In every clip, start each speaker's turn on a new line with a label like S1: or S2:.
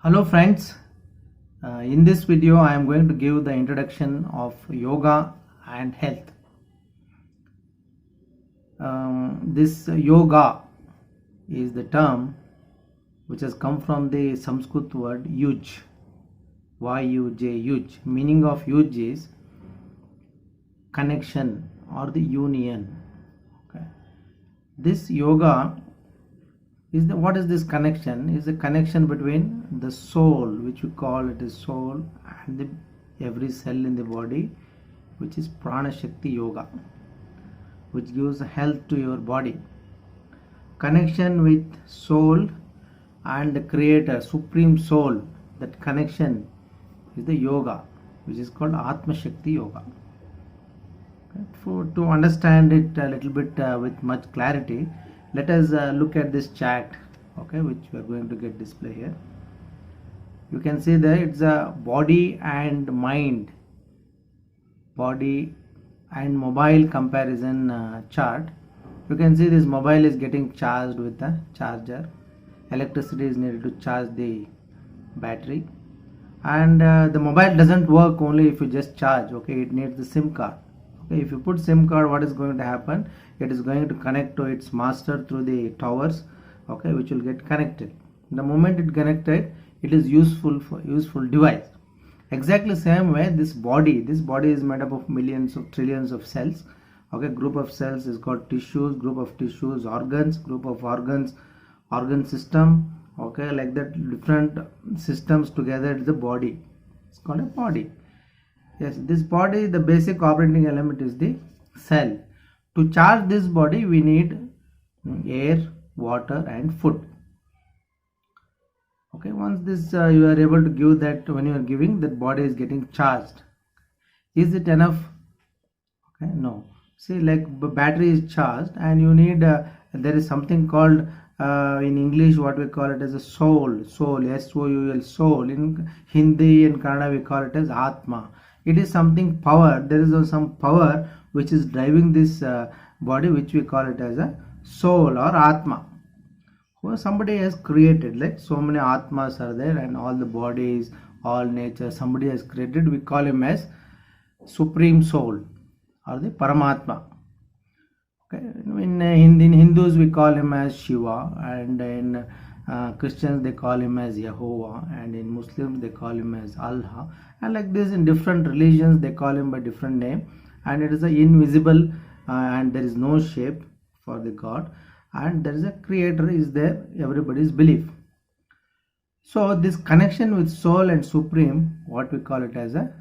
S1: Hello friends, in this video I am going to give the introduction of yoga and health. This yoga is the term which has come from the Sanskrit word yuj, Y-U-J, yuj. Meaning of yuj is connection or the union. Okay. This yoga is what is this connection? Is the connection between the soul, which we call it as soul, and every cell in the body, which is prana shakti yoga, which gives health to your body. Connection with soul and the creator, supreme soul, that connection is the yoga, which is called Atma Shakti yoga. Okay. To understand it a little bit with much clarity, let us look at this chart, okay, which we are going to get display here. You can see that it's a body and mind, body and mobile comparison chart. You can see this mobile is getting charged with the charger. Electricity is needed to charge the battery, and the mobile doesn't work only if you just charge. Okay, it needs the SIM card. Okay, if you put SIM card, what is going to happen? It is going to connect to its master through the towers, okay, which will get connected. The moment it connected, it is useful device. Exactly same way this body is made up of millions of trillions of cells. Okay, group of cells is called tissues, group of tissues organs, group of organs organ system. Okay, like that, different systems together is the body. It's called a body. Yes, this body, the basic operating element is the cell. To charge this body, we need air, water and food. Okay, once this you are able to give that, when you are giving, that body is getting charged. Is it enough? Okay, no. See, like battery is charged and you need, there is something called in English what we call it as a soul, S-O-U-L, soul. In Hindi and Kannada we call it as Atma. It is something power. There is some power which is driving this body, which we call it as a soul or Atma. Who somebody has created, like so many Atmas are there, and all the bodies, all nature, somebody has created. We call him as supreme soul or the Paramatma. Okay. In Hindus we call him as Shiva, and in Christians they call him as Yehovah, and in Muslims they call him as Allah, and like this in different religions they call him by different name. And it is a invisible and there is no shape for the God, and there is a creator is there, everybody's belief. So this connection with soul and supreme, what we call it as a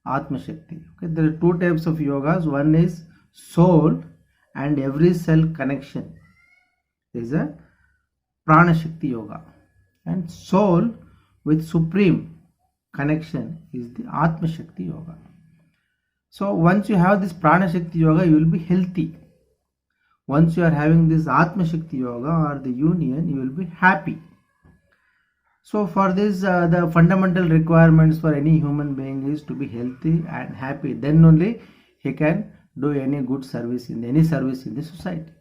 S1: Atma Shakti. Okay, there are two types of yogas. One is soul and every cell connection is a Prana Shakti yoga, and soul with supreme connection is the Atma Shakti yoga. So once you have this Prana Shakti yoga, you will be healthy. Once you are having this Atma Shakti yoga or the union, you will be happy. So for this, the fundamental requirements for any human being is to be healthy and happy. Then only he can do any good service in the society.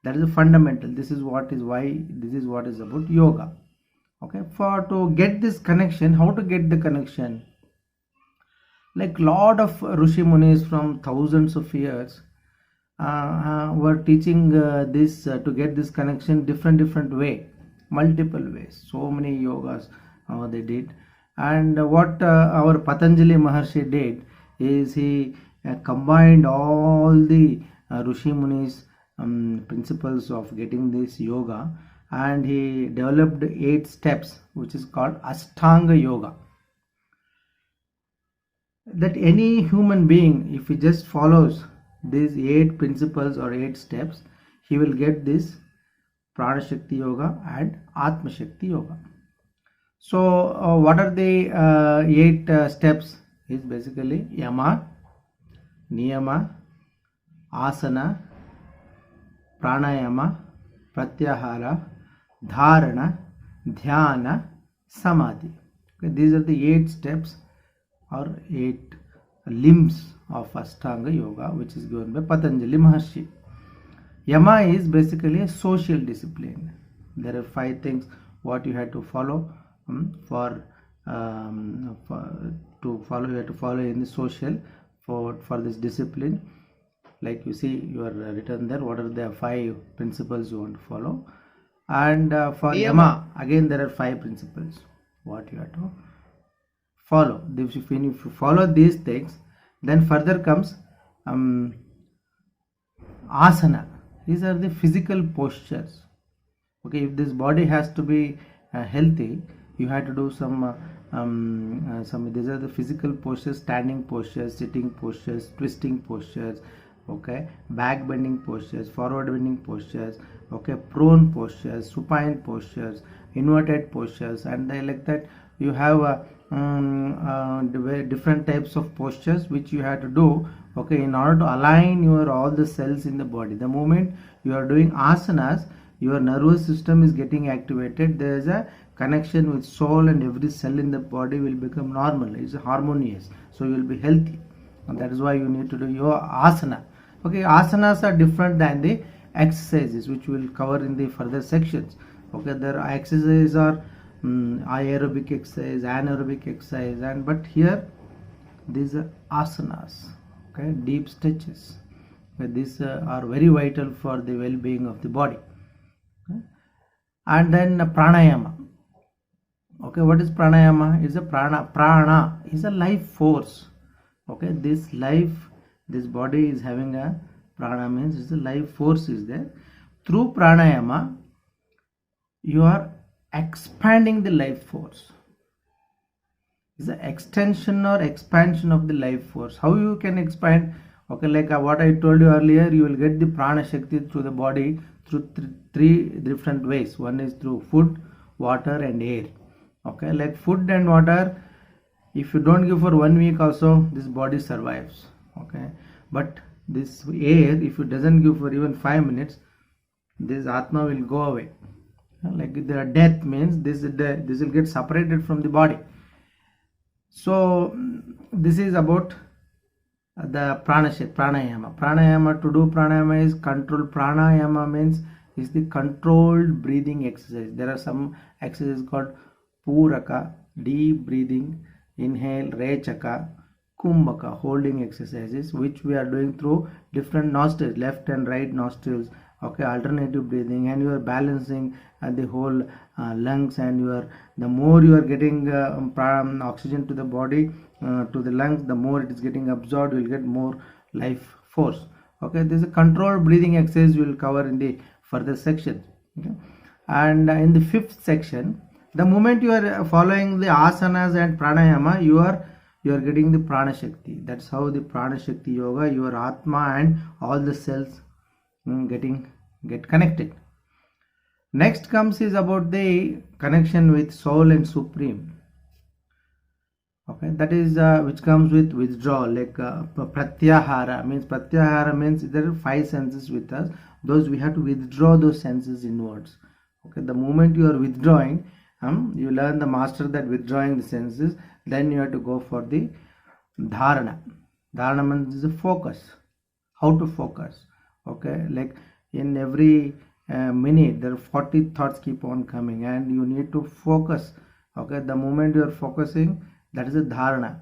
S1: That is the fundamental. This is what is about yoga. Okay, to get this connection, how to get the connection? Like lot of Rishi Munis from thousands of years were teaching this to get this connection different way, multiple ways. So many yogas they did, and what our Patanjali Maharshi did is he combined all the Rishi Munis principles of getting this yoga, and he developed 8 steps, which is called Ashtanga yoga. That any human being, if he just follows these 8 principles or 8 steps, he will get this Prana Shakti yoga and Atma Shakti yoga. So what are the 8 steps? Is basically Yama, Niyama, Asana, Pranayama, Pratyahara, Dharana, Dhyana, Samadhi. Okay, these are the 8 steps or 8 limbs of Ashtanga yoga, which is given by Patanjali Maharshi. Yama is basically a social discipline. There are 5 things what you have to follow to follow. You have to follow in the social for this discipline. Like you see, you are written there. What are the 5 principles you want to follow? And for Yama, again there are 5 principles. What you have to follow. If you follow these things, then further comes asana. These are the physical postures. Okay, if this body has to be healthy, you have to do some these are the physical postures: standing postures, sitting postures, twisting postures, okay, back bending postures, forward bending postures, okay, prone postures, supine postures, inverted postures, and like that you have different types of postures which you have to do, okay, in order to align your all the cells in the body. The moment you are doing asanas, your nervous system is getting activated. There is a connection with soul, and every cell in the body will become normal. It's harmonious, so you will be healthy, and that is why you need to do your asana. Okay, asanas are different than the exercises, which we will cover in the further sections. Okay, there are exercises are aerobic exercise, anaerobic exercise, and but here these are asanas, okay, deep stretches. Okay, these are very vital for the well-being of the body. Okay. And then pranayama. Okay, what is pranayama? Is a prana is a life force. Okay, this body is having a prana, means it's a life force is there. Through pranayama you are expanding the life force. It's an extension or expansion of the life force. How you can expand? Okay, like what I told you earlier, you will get the prana shakti through the body through 3 different ways. One is through food, water, and air. Okay, like food and water, if you don't give for 1 week also, this body survives. Okay, but this air, if it doesn't give for even 5 minutes, this atma will go away. Like the death means this will get separated from the body. So this is about the pranayama. To do pranayama is control. Pranayama means is the controlled breathing exercise. There are some exercises called puraka, deep breathing, inhale, rechaka, kumbhaka, holding exercises, which we are doing through different nostrils, left and right nostrils. Okay, alternative breathing, and you are balancing the whole lungs, and the more you are getting oxygen to the body, to the lungs, the more it is getting absorbed, you will get more life force. Okay, this is a controlled breathing exercise we will cover in the further section. Okay? And in the 5th section, the moment you are following the asanas and pranayama, you are getting the prana shakti. That's how the prana shakti yoga, your atma and all the cells get connected. Next comes is about the connection with soul and supreme. Okay, that is which comes with withdrawal, like pratyahara means there are 5 senses with us. Those we have to withdraw those senses inwards. Okay, the moment you are withdrawing, you learn the master that withdrawing the senses, then you have to go for the dharana. Dharana means the focus. How to focus? Okay, like in every minute there are 40 thoughts keep on coming, and you need to focus. Okay, the moment you are focusing, that is a dharana.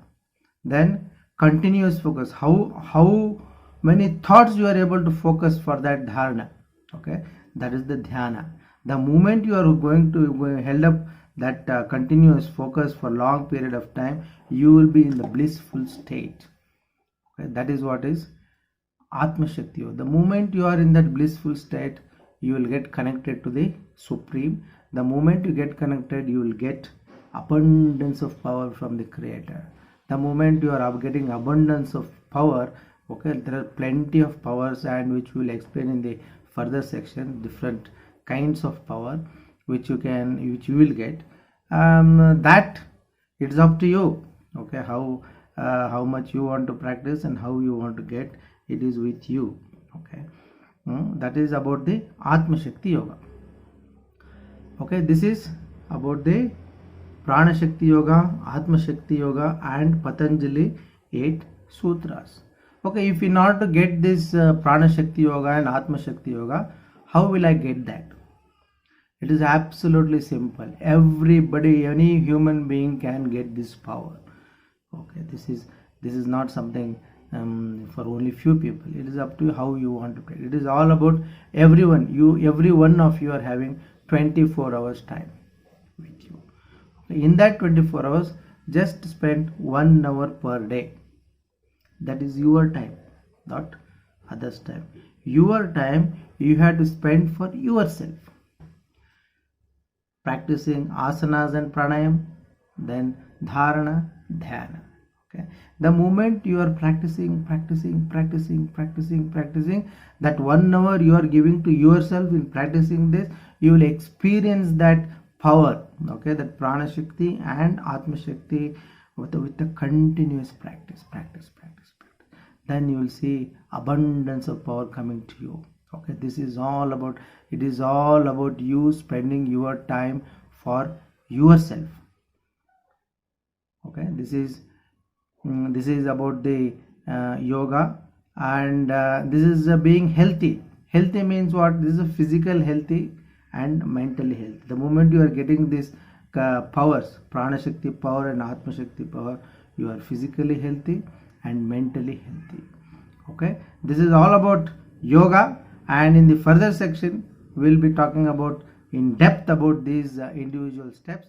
S1: Then continuous focus. How many thoughts you are able to focus for that dharana? Okay, that is the dhyana. The moment you are going to held up that continuous focus for long period of time, you will be in the blissful state. Okay, that is what is Atma Shakti. The moment you are in that blissful state, you will get connected to the Supreme. The moment you get connected, you will get abundance of power from the Creator. The moment you are getting abundance of power, okay, there are plenty of powers, and which we will explain in the further section, different kinds of power which you will get. That it's up to you. Okay, how much you want to practice and how you want to get, it is with you. Okay, that is about the Atma Shakti Yoga. Okay, this is about the Prana Shakti Yoga, Atma Shakti Yoga, and Patanjali 8 Sutras. Okay, if in order to get this Prana Shakti Yoga and Atma Shakti Yoga, how will I get that? It is absolutely simple. Everybody, any human being can get this power. Okay, this is not something for only few people. It is up to you how you want to play. It is all about everyone. Every one of you are having 24 hours time with you. Okay, in that 24 hours, just spend 1 hour per day. That is your time, not others' time. Your time you have to spend for yourself. Practicing asanas and pranayam, then dharana, dhyana. Okay, the moment you are practicing, that 1 hour you are giving to yourself in practicing this, you will experience that power. Okay, that prana shakti and atma shakti with the continuous practice. Then you will see abundance of power coming to you. Okay, this is all about, it is all about you spending your time for yourself. Okay, this is about the yoga, and this is being healthy. Healthy means what? This is a physical healthy and mentally healthy. The moment you are getting this powers, prana shakti power and atma shakti power, you are physically healthy and mentally healthy. Okay, this is all about yoga, and in the further section we'll be talking about in depth about these individual steps.